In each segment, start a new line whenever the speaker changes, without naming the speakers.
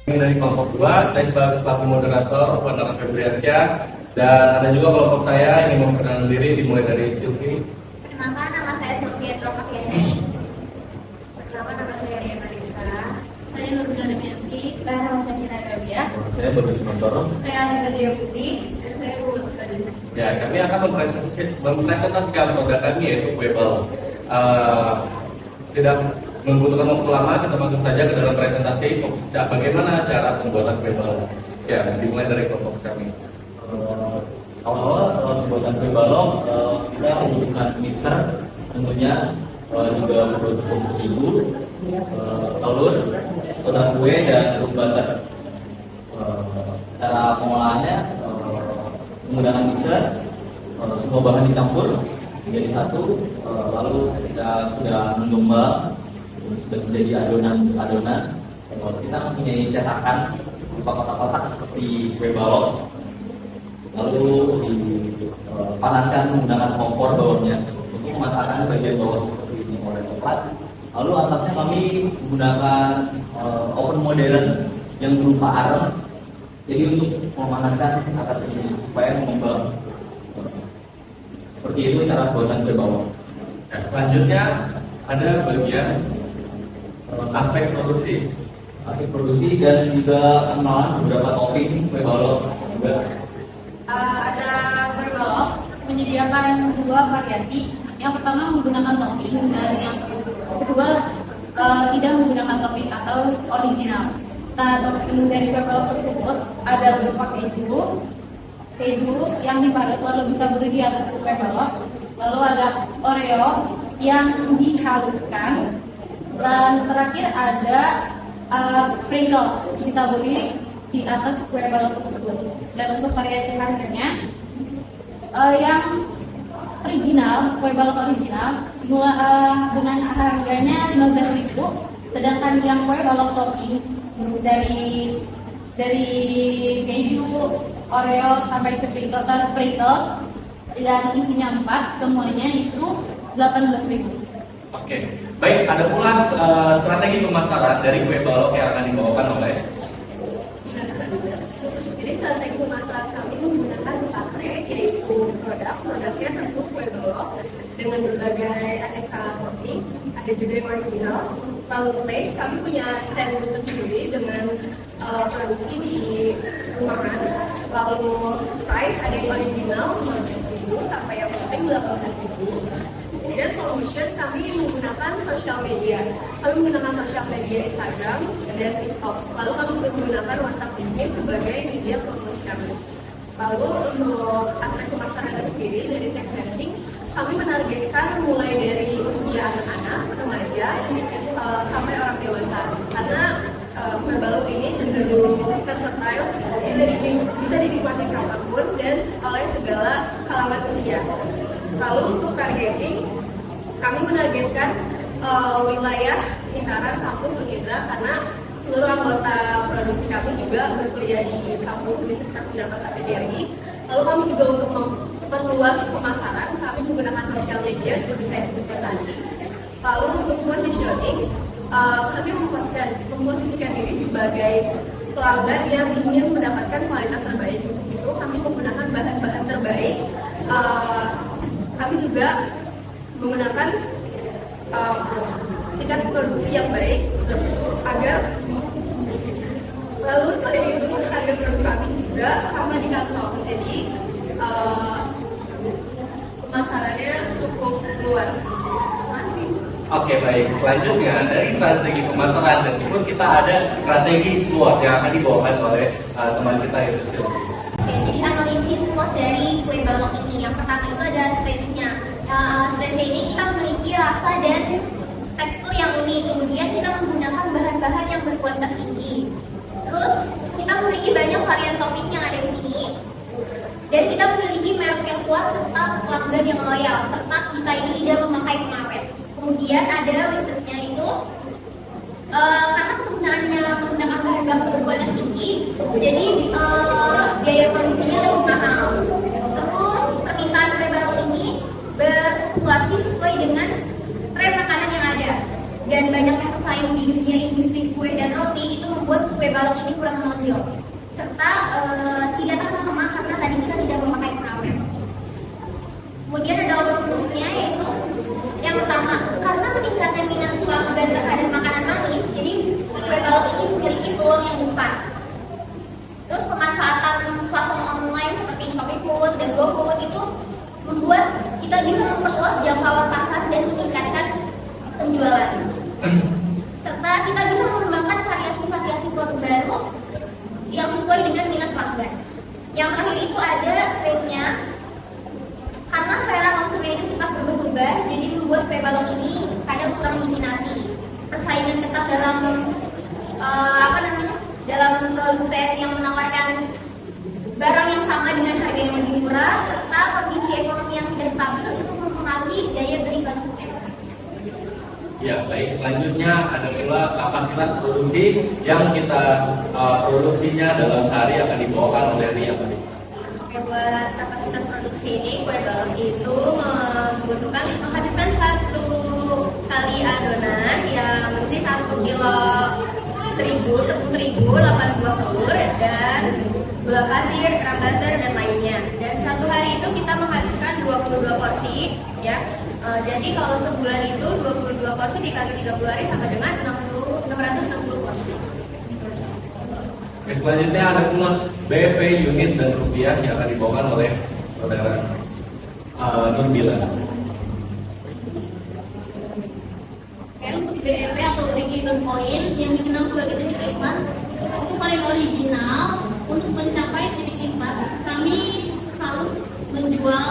Dari kelompok 2, saya sebagai selaku moderator Warna Febriansyah, dan ada juga kelompok saya yang memperkenalkan diri dimulai dari Silvi.
Perkenalkan, nama saya Silvia Tropakiani. Perkenalkan, nama saya Ria Marisa. Saya Nurul Damianti. Saya nama saya Kira Gabia.
Saya Bagus Mantoro.
Saya Anita Tria Putih. Dan saya Rul Sekali.
Ya, kami akan mempresentasikan produk kami yaitu kue balok. Tidak membutuhkan waktu lama, kita masuk saja ke dalam presentasi bagaimana cara pembuatan kue balok. Ya, dimulai dari kelompok kami.
Awal pembuatan kue balok kita menggunakan mixer, tentunya juga perlu tepung terigu, telur, soda kue dan butter. Cara pengolahannya menggunakan mixer, semua bahan dicampur menjadi satu, lalu kita sudah mengembang, sudah menjadi adonan. Kita mempunyai cetakan berupa kotak-kotak seperti kue balok, lalu dipanaskan menggunakan kompor bawahnya untuk mematangkan bagian bawah seperti ini oleh coklat. Lalu atasnya kami menggunakan oven modern yang berupa arang, jadi untuk memanaskan atas ini supaya mengembang. Seperti itu cara buatan kue balok.
Ya, selanjutnya ada bagian aspek produksi.
Aspek produksi dan juga pengenalan beberapa topping kue balok juga.
Ada kue balok menyediakan dua variasi. Yang pertama menggunakan topping dan yang kedua tidak menggunakan topping atau original. Nah, topping dari kue balok tersebut ada berupa keju yang diparut lalu ditaburi di atas kue balok, lalu ada Oreo yang dihaluskan, dan terakhir ada sprinkle ditaburi di atas kue balok tersebut. Dan untuk variasi harganya, yang original, kue balok original dengan harganya 15.000, sedangkan yang kue balok topping dari keju, Oreo sampai sprinkle dan isinya 4, semuanya itu 18.000.
Oke, baik. Ada pula strategi pemasaran dari kue balok yang akan dibawakan oleh.
Jadi strategi pemasaran kami menggunakan 4 yaitu produknya tentu kue balok dengan berbagai aneka topping, ada juga yang original. Lalu taste, kami punya stand tersendiri dengan produksi di ruangan. Lalu price ada yang original 15.000 sampai yang topping 18.000. Dan solution kami menggunakan sosial media. Kami menggunakan sosial media Instagram dan TikTok. Lalu kami menggunakan WhatsApp Business sebagai media promosi kami. Lalu untuk aspek pemasaran sendiri dari segmenting, kami menargetkan mulai dari usia anak-anak, remaja, sampai orang dewasa. Karena kue balok ini cenderung versatile, bisa dinikmati kapanpun dan oleh segala kalangan usia. Lalu untuk targeting, kami menargetkan wilayah sekitaran kampus Unidra karena seluruh anggota produksi kami juga berkuliah di kampus Universitas Udayana PDRI. Lalu kami juga untuk memperluas pemasaran, kami menggunakan sosial media seperti saya sebutkan tadi. Lalu untuk positioning, kami memposisikan diri sebagai pelanggan yang ingin mendapatkan kualitas terbaik. Itu kami menggunakan bahan-bahan terbaik. Kami juga menggunakan tingkat produksi yang baik agar lalu selain itu harga produk kami juga ramah di kantong. Jadi pemasarannya cukup luas.
Oke, baik. Selanjutnya dari strategi pemasaran dan pun kita ada strategi SWOT yang akan dibawakan oleh teman kita yaitu Silvi.
Oke, jadi analisis SWOT dari kue balok ini. Yang pertama itu ada stage-nya. Stage ini kita memiliki rasa dan tekstur yang unik. Kemudian kita menggunakan bahan-bahan yang berkualitas tinggi. Terus kita memiliki banyak varian topping yang ada di sini. Dan kita memiliki merek yang kuat serta pelanggan yang loyal. Serta kita ini tidak memakai pengawet. Kemudian ada wishlistnya itu karena penggunaannya menggunakan bahan-bahan berkualitas tinggi, jadi biaya produksinya lebih mahal. Terus permintaan kue balok ini berfluktuasi sesuai dengan tren makanan yang ada, dan banyaknya pesaing di dunia industri kue dan roti itu membuat
kue balok ini kurang menonjol serta tidak terlalu lemak karena tadi kita tidak memakai pengawet. Kemudian ada bonusnya yaitu yang pertama, karena meningkatnya minat pelanggan terhadap makanan manis, jadi kue balok ini memiliki peluang yang besar. Terus pemanfaatan platform online seperti Shopee Food dan GoFood itu membuat kita bisa memperluas jangkauan pasar dan meningkatkan penjualan. Serta kita bisa mengembangkan variasi-variasi produk baru yang sesuai dengan minat pelanggan. Yang terakhir itu ada trade-nya. Karena selera konsumen itu cepat berubah-ubah, jadi membuat kue balok ini kadang kurang diminati. Persaingan ketat dalam dalam produsen yang menawarkan barang yang sama dengan harga yang lebih murah, serta kondisi ekonomi yang tidak stabil itu mempengaruhi daya beli konsumen.
Ya, baik. Selanjutnya ada pula kapasitas produksi yang kita produksinya dalam sehari akan dibawakan oleh Ria.
Buat kapasitas produksi ini, kue balok itu membutuhkan menghabiskan 1 kali adonan yang berisi 1 kilo tepung terigu, 8 buah telur, dan gula pasir, crumb butter, dan lainnya. Dan satu hari itu kita menghabiskan 22 porsi, ya. Jadi kalau sebulan itu 22 porsi dikali 30 hari sama dengan 660 porsi.
Oke, selanjutnya ada pula BP, unit, dan rupiah yang akan dibawakan oleh saudara Nurbila.
Untuk BEP atau break even point yang dikenal sebagai titik impas itu paling original. Untuk mencapai titik impas kami harus menjual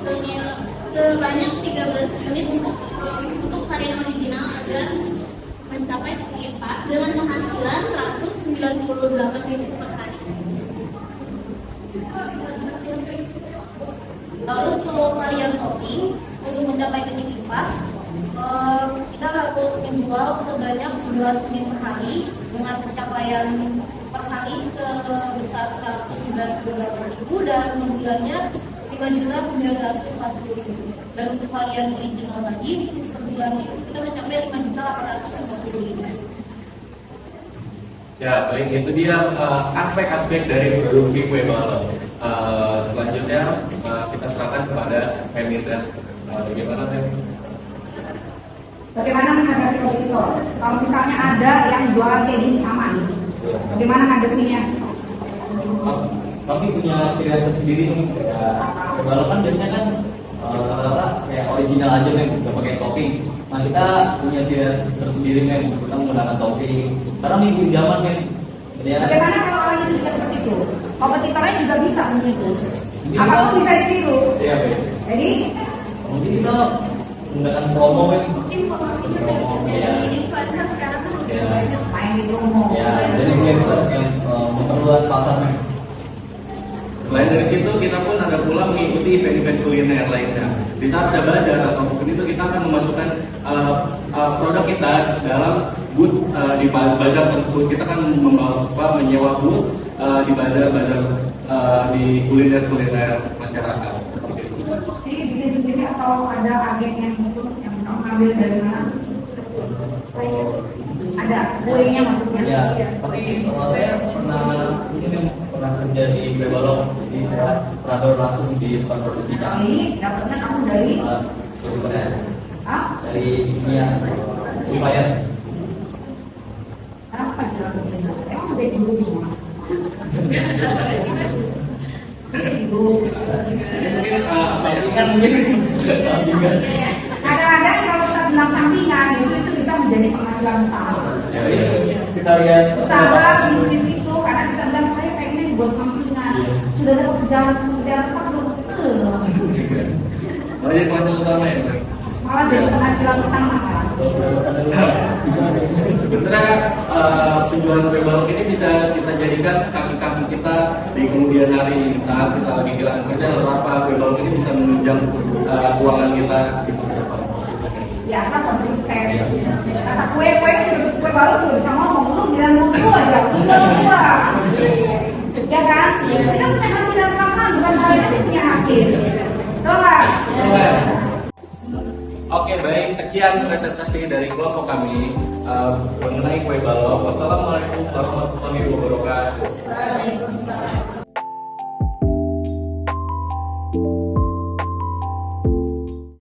sebanyak 13 unit untuk varian original agar mencapai titik impas dengan penghasilan 198 ribu per hari.
Lalu untuk varian topping untuk mencapai titik impas, kita harus menjual sebanyak 11 unit per hari dengan pencapaian per hari sebesar 198.000 dan bulannya 5.940.000. Dan untuk varian original tadi per bulan itu kita mencapai 5.850.000.
Ya, baik, itu dia aspek-aspek dari produksi kue balok. Selanjutnya kita serahkan kepada Hemita. Bagaimana, Hem?
Bagaimana menghadapi kompetitor? Kalau misalnya ada yang jualan kayak gini sama nih, bagaimana menghadapinya?
Kami punya ciri khas sendiri nih. Kue balok kan biasanya kan rata-rata kayak original aja nih, nggak pakai topping. Nah kita punya ciri khas tersendiri nih, kita menggunakan topping. Karena mengikuti zaman nih.
Bagaimana kalau orang itu juga seperti itu? Kompetitornya juga bisa meniru. Apapun bisa ditiru.
Iya, baik.
Jadi
mungkin kita menggunakan promo kan.
Informasinya dari influencer sekarang kan
Ya.
banyak.
main di promo.
Ya, dari influencer yang memperluas pasarnya.
Selain dari situ, kita pun ada pula mengikuti event-event kuliner lainnya. Di saat ada bazar atau mungkin itu kita akan memasukkan produk kita dalam booth di bazar tersebut. Kita akan menyewa booth di bazar-bazar di kuliner-kuliner masyarakat. Seperti itu.
Jadi bikin sendiri atau ada agen yang itu yang kamu ambil dari mana? Ada kuenya maksudnya?
Ya, tapi saya pernah kerja di kue balok, jadi saya pernah langsung di tempat produksinya.
Ini dapatnya kamu dari
Dari dunia supplier.
apa dilakukan itu? Emang udah dulu semua. Dulu.
Mungkin
Sampingan mungkin nggak sampingan.
Kadang-kadang kalau kita bilang sampingan itu bisa menjadi penghasilan utama.
Jadi kita lihat
Usaha bisnis itu karena kita bilang saya pengen buat sampingan.
Iya.
Sudah ada pekerjaan tetap belum.
jadi penghasilan utama ya, Mbak?
Malah jadi penghasilan utama kan.
Sebenarnya penjualan kue balok ini bisa kita jadikan kaki-kaki kita di kemudian hari saat kita lagi kehilangan kerja atau apa, kue balok ini bisa menunjang keuangan kita di masa depan.
Biasa konsisten. Kata kue baru tuh bisa ngomong lu bilang buku aja, gua. Ya kan? Kita punya hati dan perasaan bukan hal yang punya hati. Betul nggak?
Oke, Oke, baik, sekian presentasi dari kelompok kami mengenai kue balok. Wassalamualaikum warahmatullahi wabarakatuh.